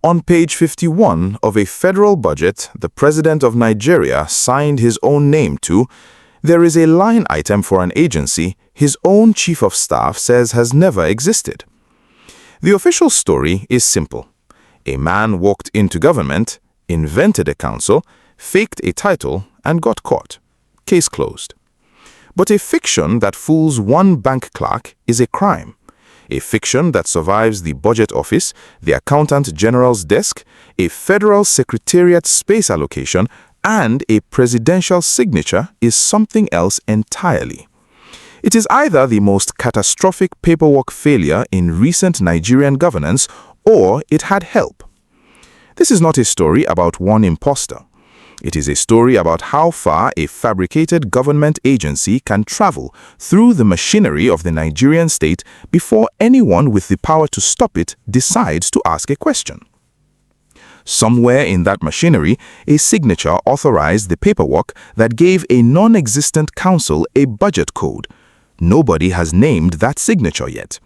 On page 51 of a federal budget the President of Nigeria signed his own name to, there is a line item for an agency his own chief of staff says has never existed. The official story is simple. A man walked into government, invented a council, faked a title, and got caught. Case closed. But a fiction that fools one bank clerk is a crime. A fiction that survives the budget office, the accountant general's desk, a federal secretariat space allocation, and a presidential signature is something else entirely. It is either the most catastrophic paperwork failure in recent Nigerian governance, or it had help. This is not a story about one imposter. It is a story about how far a fabricated government agency can travel through the machinery of the Nigerian state before anyone with the power to stop it decides to ask a question. Somewhere in that machinery, a signature authorized the paperwork that gave a non-existent council a budget code. Nobody has named that signature yet.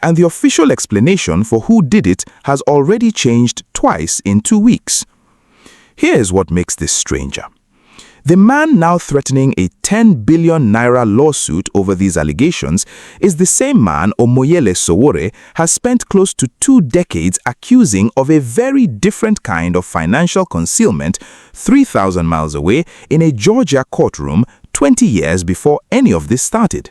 And the official explanation for who did it has already changed twice in 2 weeks. Here is what makes this stranger. The man now threatening a 10 billion naira lawsuit over these allegations is the same man Omoyele Sowore has spent close to 2 decades accusing of a very different kind of financial concealment 3,000 miles away in a Georgia courtroom 20 years before any of this started.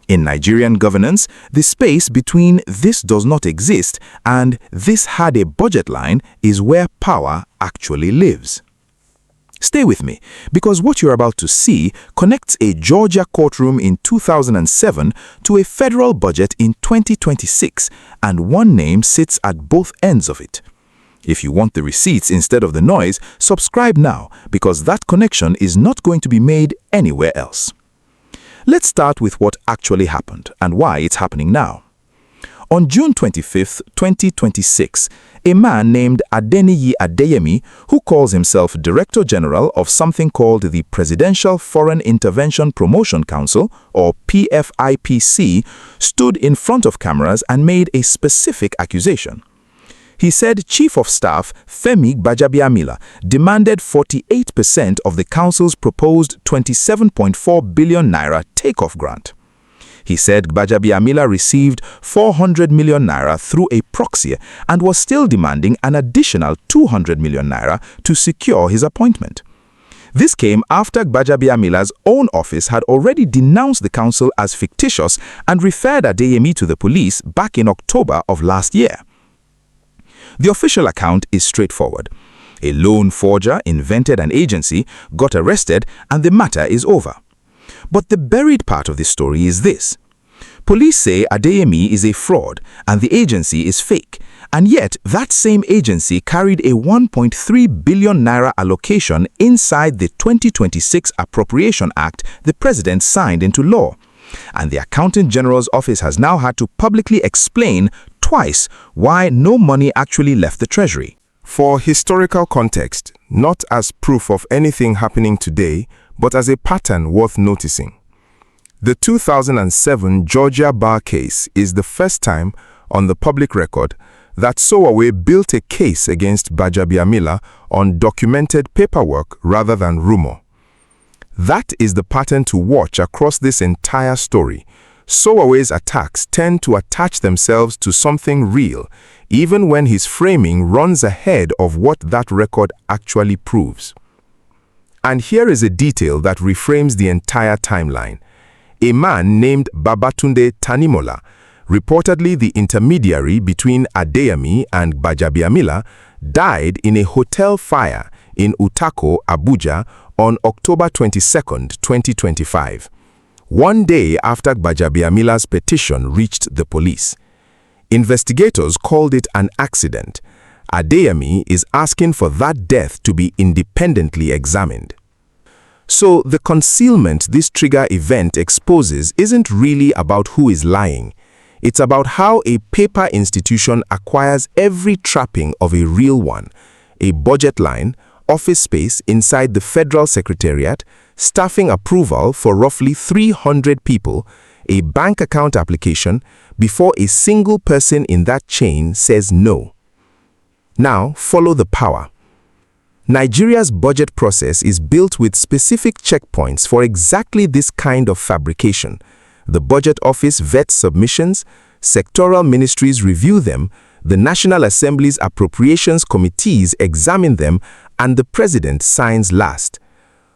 In Nigerian governance, the space between "this does not exist" and "this had a budget line" is where power actually lives. Stay with me, because what you're about to see connects a Georgia courtroom in 2007 to a federal budget in 2026, and one name sits at both ends of it. If you want the receipts instead of the noise, subscribe now, because that connection is not going to be made anywhere else. Let's start with what actually happened and why it's happening now. On June 25, 2026, a man named Adeyemi, who calls himself Director General of something called the Presidential Foreign Intervention Promotion Council, or PFIPC, stood in front of cameras and made a specific accusation. He said Chief of Staff Femi Gbajabiamila demanded 48% of the council's proposed 27.4 billion naira takeoff grant. He said Gbajabiamila received 400 million naira through a proxy and was still demanding an additional 200 million naira to secure his appointment. This came after Gbajabiamila's own office had already denounced the council as fictitious and referred Adeyemi to the police back in October of last year. The official account is straightforward. A loan forger invented an agency, got arrested, and the matter is over. But the buried part of the story is this. Police say Adeyemi is a fraud and the agency is fake, and yet that same agency carried a 1.3 billion naira allocation inside the 2026 Appropriation Act the President signed into law. And the Accountant General's office has now had to publicly explain twice why no money actually left the Treasury. For historical context, not as proof of anything happening today, but as a pattern worth noticing. The 2007 Georgia bar case is the first time on the public record that Sowore built a case against Gbajabiamila on documented paperwork rather than rumor. That is the pattern to watch across this entire story. Sowore's attacks tend to attach themselves to something real, even when his framing runs ahead of what that record actually proves. And here is a detail that reframes the entire timeline. A man named Babatunde Tanimola, reportedly the intermediary between Adeyemi and Gbajabiamila, died in a hotel fire in Utako, Abuja, on October 22, 2025. One day after Gbajabiamila's petition reached the police. Investigators called it an accident. Adeyemi is asking for that death to be independently examined. So the concealment this trigger event exposes isn't really about who is lying. It's about how a paper institution acquires every trapping of a real one: a budget line, office space inside the Federal Secretariat, staffing approval for roughly 300 people, a bank account application, before a single person in that chain says no. Now, follow the power. Nigeria's budget process is built with specific checkpoints for exactly this kind of fabrication. The Budget Office vets submissions, sectoral ministries review them, the National Assembly's appropriations committees examine them, and the President signs last.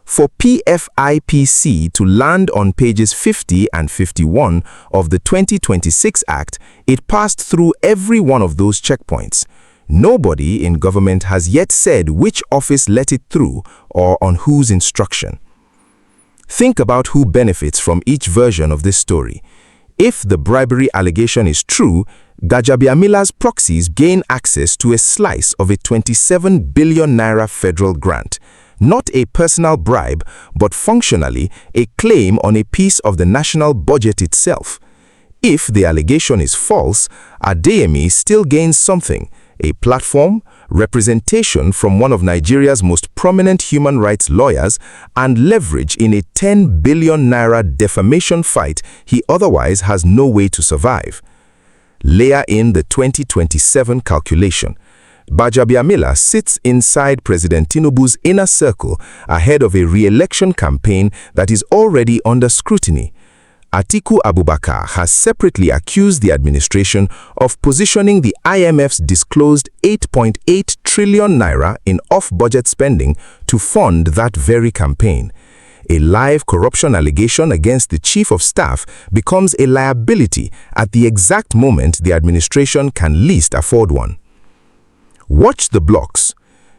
For PFIPC to land on pages 50 and 51 of the 2026 Act, it passed through every one of those checkpoints. Nobody in government has yet said which office let it through or on whose instruction. Think about who benefits from each version of this story. If the bribery allegation is true, Gbajabiamila's proxies gain access to a slice of a 27 billion naira federal grant. Not a personal bribe, but functionally a claim on a piece of the national budget itself. If the allegation is false, Adeyemi still gains something: a platform, representation from one of Nigeria's most prominent human rights lawyers, and leverage in a 10 billion naira defamation fight he otherwise has no way to survive. Layer in the 2027 calculation. Gbajabiamila sits inside President Tinubu's inner circle ahead of a re-election campaign that is already under scrutiny. Atiku Abubakar has separately accused the administration of positioning the IMF's disclosed 8.8 trillion naira in off-budget spending to fund that very campaign. A live corruption allegation against the Chief of Staff becomes a liability at the exact moment the administration can least afford one. Watch the blocks.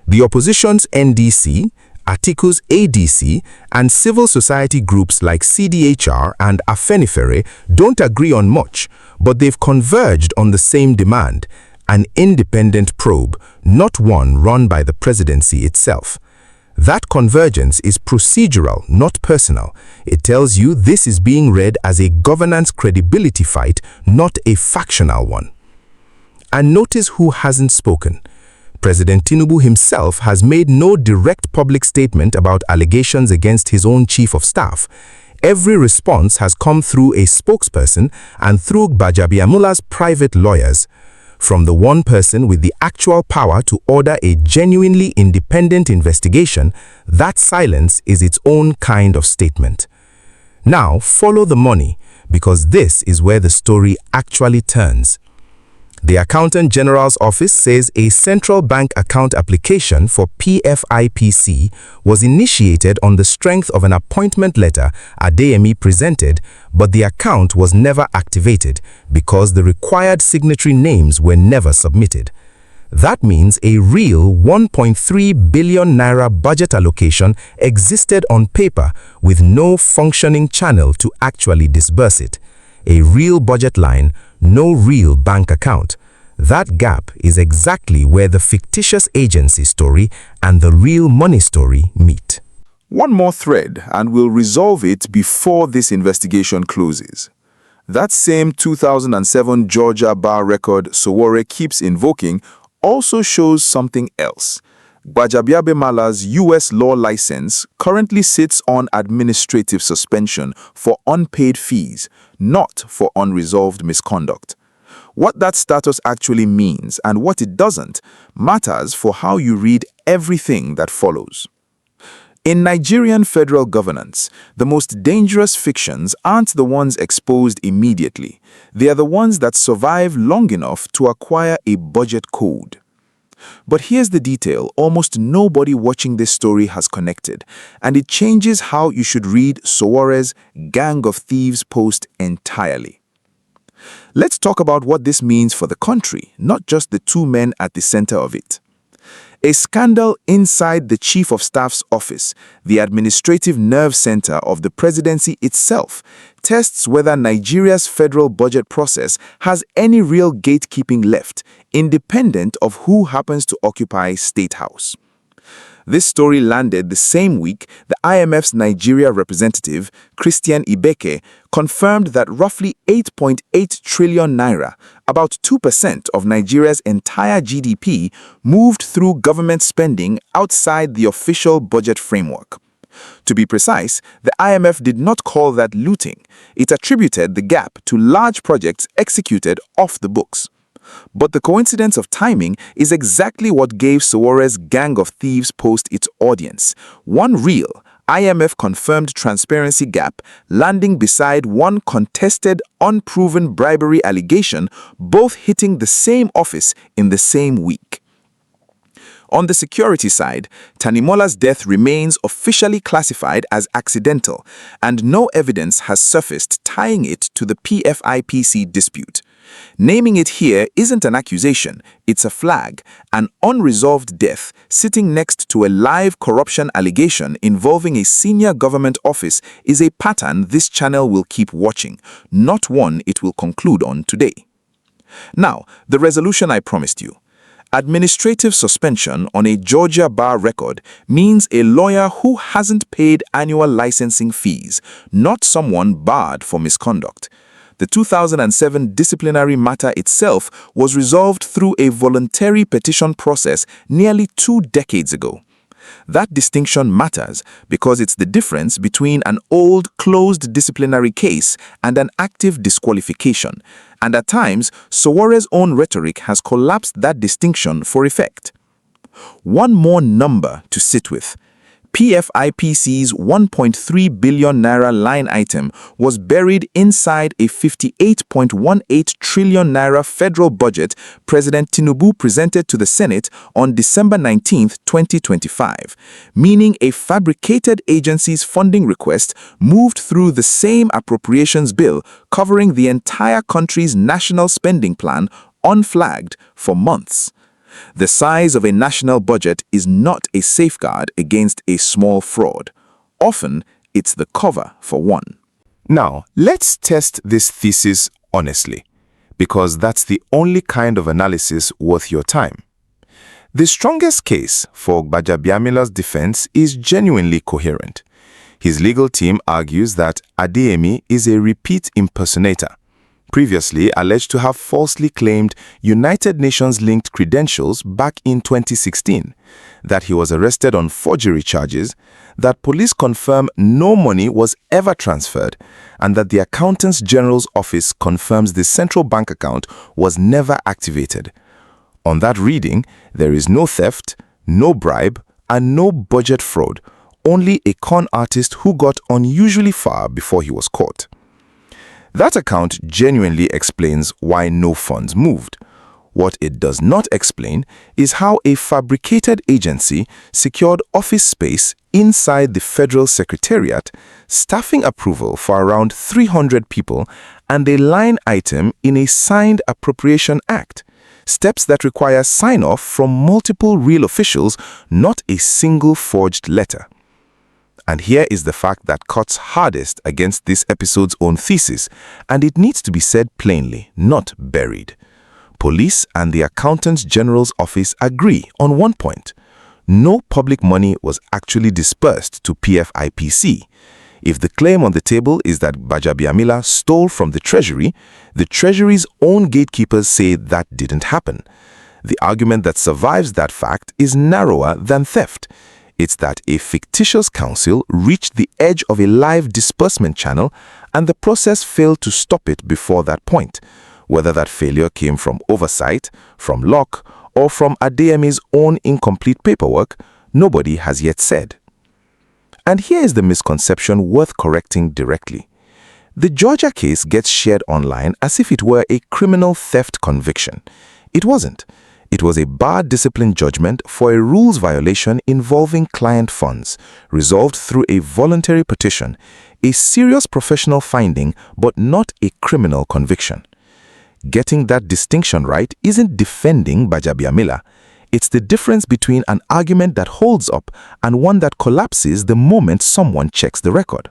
The opposition's NDC, Atiku's ADC, and civil society groups like CDHR and Afenifere don't agree on much, but they've converged on the same demand: an independent probe, not one run by the presidency itself. That convergence is procedural, not personal. It tells you this is being read as a governance credibility fight, not a factional one. And notice who hasn't spoken. President Tinubu himself has made no direct public statement about allegations against his own chief of staff. Every response has come through a spokesperson and through Gbajabiamila's private lawyers. From the one person with the actual power to order a genuinely independent investigation, that silence is its own kind of statement. Now follow the money, because this is where the story actually turns. The Accountant General's Office says a central bank account application for PFIPC was initiated on the strength of an appointment letter Adeyemi presented, but the account was never activated because the required signatory names were never submitted. That means a real 1.3 billion naira budget allocation existed on paper with no functioning channel to actually disburse it. A real budget line, no real bank account. That gap is exactly where the fictitious agency story and the real money story meet. One more thread, and we'll resolve it before this investigation closes. That same 2007 Georgia bar record Sowore keeps invoking also shows something else. Gbajabiamila's U.S. law license currently sits on administrative suspension for unpaid fees, not for unresolved misconduct. What that status actually means and what it doesn't matters for how you read everything that follows. In Nigerian federal governance, the most dangerous fictions aren't the ones exposed immediately. They are the ones that survive long enough to acquire a budget code. But here's the detail almost nobody watching this story has connected, and it changes how you should read Sowore's Gang of Thieves post entirely. Let's talk about what this means for the country, not just the two men at the center of it. A scandal inside the Chief of Staff's office, the administrative nerve center of the presidency itself, tests whether Nigeria's federal budget process has any real gatekeeping left, independent of who happens to occupy State House. This story landed the same week the IMF's Nigeria representative, Christian Ibeke, confirmed that roughly 8.8 trillion naira, about 2% of Nigeria's entire GDP, moved through government spending outside the official budget framework. To be precise, the IMF did not call that looting. It attributed the gap to large projects executed off the books. But the coincidence of timing is exactly what gave Sowore's Gang of Thieves post its audience. One real, IMF-confirmed transparency gap landing beside one contested, unproven bribery allegation, both hitting the same office in the same week. On the security side, Tanimola's death remains officially classified as accidental, and no evidence has surfaced tying it to the PFIPC dispute. Naming it here isn't an accusation, it's a flag, an unresolved death sitting next to a live corruption allegation involving a senior government office is a pattern this channel will keep watching, not one it will conclude on today. Now, the resolution I promised you. Administrative suspension on a Georgia bar record means a lawyer who hasn't paid annual licensing fees, not someone barred for misconduct. The 2007 disciplinary matter itself was resolved through a voluntary petition process nearly 2 decades ago. That distinction matters because it's the difference between an old, closed disciplinary case and an active disqualification, and at times, Sowore's own rhetoric has collapsed that distinction for effect. One more number to sit with. PFIPC's 1.3 billion naira line item was buried inside a 58.18 trillion naira federal budget President Tinubu presented to the Senate on December 19, 2025, meaning a fabricated agency's funding request moved through the same appropriations bill covering the entire country's national spending plan unflagged for months. The size of a national budget is not a safeguard against a small fraud. Often, it's the cover for one. Now, let's test this thesis honestly, because that's the only kind of analysis worth your time. The strongest case for Gbajabiamila's defense is genuinely coherent. His legal team argues that Adeyemi is a repeat impersonator, previously alleged to have falsely claimed United Nations-linked credentials back in 2016, that he was arrested on forgery charges, that police confirm no money was ever transferred, and that the Accountant General's office confirms the central bank account was never activated. On that reading, there is no theft, no bribe, and no budget fraud, only a con artist who got unusually far before he was caught. That account genuinely explains why no funds moved. What it does not explain is how a fabricated agency secured office space inside the Federal Secretariat, staffing approval for around 300 people, and a line item in a signed Appropriation Act, steps that require sign-off from multiple real officials, not a single forged letter. And here is the fact that cuts hardest against this episode's own thesis, and it needs to be said plainly, not buried. Police and the Accountant General's office agree on one point. No public money was actually dispersed to PFIPC. If the claim on the table is that Gbajabiamila stole from the Treasury's own gatekeepers say that didn't happen. The argument that survives that fact is narrower than theft. It's that a fictitious council reached the edge of a live disbursement channel and the process failed to stop it before that point. Whether that failure came from oversight, from luck, or from Adeyemi's own incomplete paperwork, nobody has yet said. And here is the misconception worth correcting directly. The Georgia case gets shared online as if it were a criminal theft conviction. It wasn't. It was a bar discipline judgment for a rules violation involving client funds, resolved through a voluntary petition, a serious professional finding, but not a criminal conviction. Getting that distinction right isn't defending Gbajabiamila. It's the difference between an argument that holds up and one that collapses the moment someone checks the record.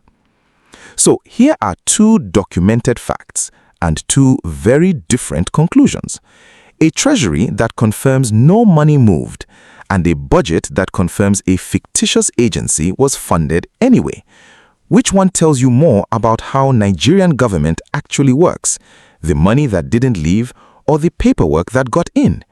So here are 2 documented facts and 2 very different conclusions. A treasury that confirms no money moved, and a budget that confirms a fictitious agency was funded anyway. Which one tells you more about how Nigerian government actually works? The money that didn't leave or the paperwork that got in?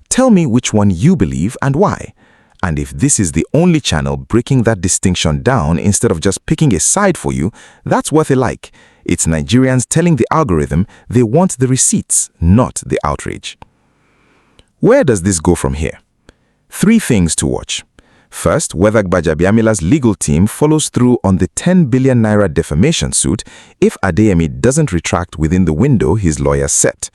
Tell me which one you believe and why. And if this is the only channel breaking that distinction down instead of just picking a side for you, that's worth a like. It's Nigerians telling the algorithm they want the receipts, not the outrage. Where does this go from here? 3 things to watch. First, whether Gbajabiamila's legal team follows through on the 10 billion naira defamation suit if Adeyemi doesn't retract within the window his lawyers set.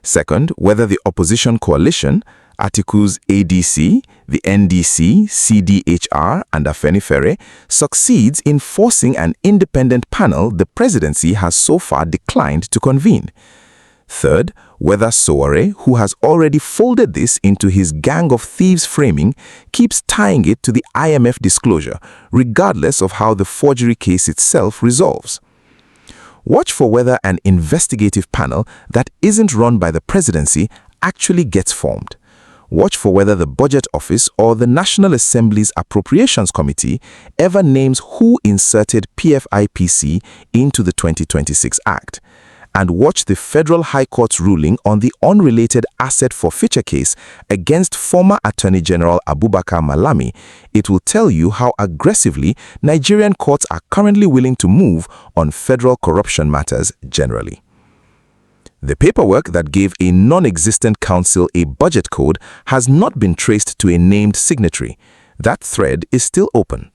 Second, whether the opposition coalition, Articles ADC, the NDC, CDHR, and Afenifere, succeeds in forcing an independent panel the presidency has so far declined to convene. Third, whether Sowore, who has already folded this into his gang of thieves framing, keeps tying it to the IMF disclosure, regardless of how the forgery case itself resolves. Watch for whether an investigative panel that isn't run by the presidency actually gets formed. Watch for whether the Budget Office or the National Assembly's Appropriations Committee ever names who inserted PFIPC into the 2026 Act. And watch the Federal High Court's ruling on the unrelated asset forfeiture case against former Attorney General Abubakar Malami. It will tell you how aggressively Nigerian courts are currently willing to move on federal corruption matters generally. The paperwork that gave a non-existent council a budget code has not been traced to a named signatory. That thread is still open.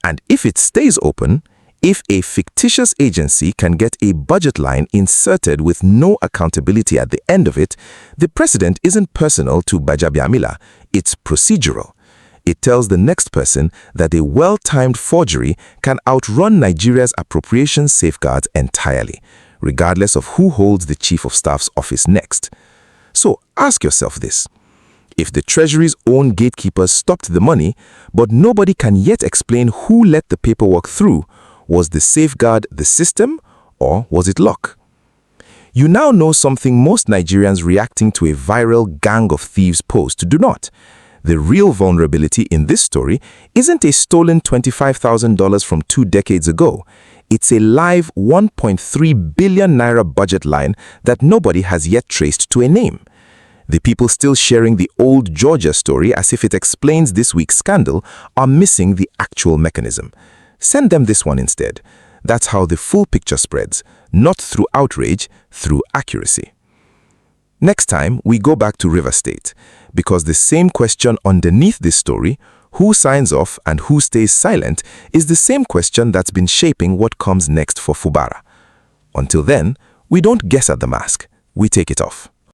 And if it stays open, if a fictitious agency can get a budget line inserted with no accountability at the end of it, the precedent isn't personal to Gbajabiamila, it's procedural. It tells the next person that a well-timed forgery can outrun Nigeria's appropriation safeguards entirely, regardless of who holds the Chief of Staff's office next. So ask yourself this. If the Treasury's own gatekeepers stopped the money, but nobody can yet explain who let the paperwork through, was the safeguard the system, or was it luck? You now know something most Nigerians reacting to a viral gang of thieves post do not. The real vulnerability in this story isn't a stolen $25,000 from 2 decades ago. It's a live 1.3 billion naira budget line that nobody has yet traced to a name. The people still sharing the old Georgia story as if it explains this week's scandal are missing the actual mechanism. Send them this one instead. That's how the full picture spreads, not through outrage, through accuracy. Next time, we go back to River State, because the same question underneath this story, who signs off and who stays silent, is the same question that's been shaping what comes next for Fubara. Until then, we don't guess at the mask, we take it off.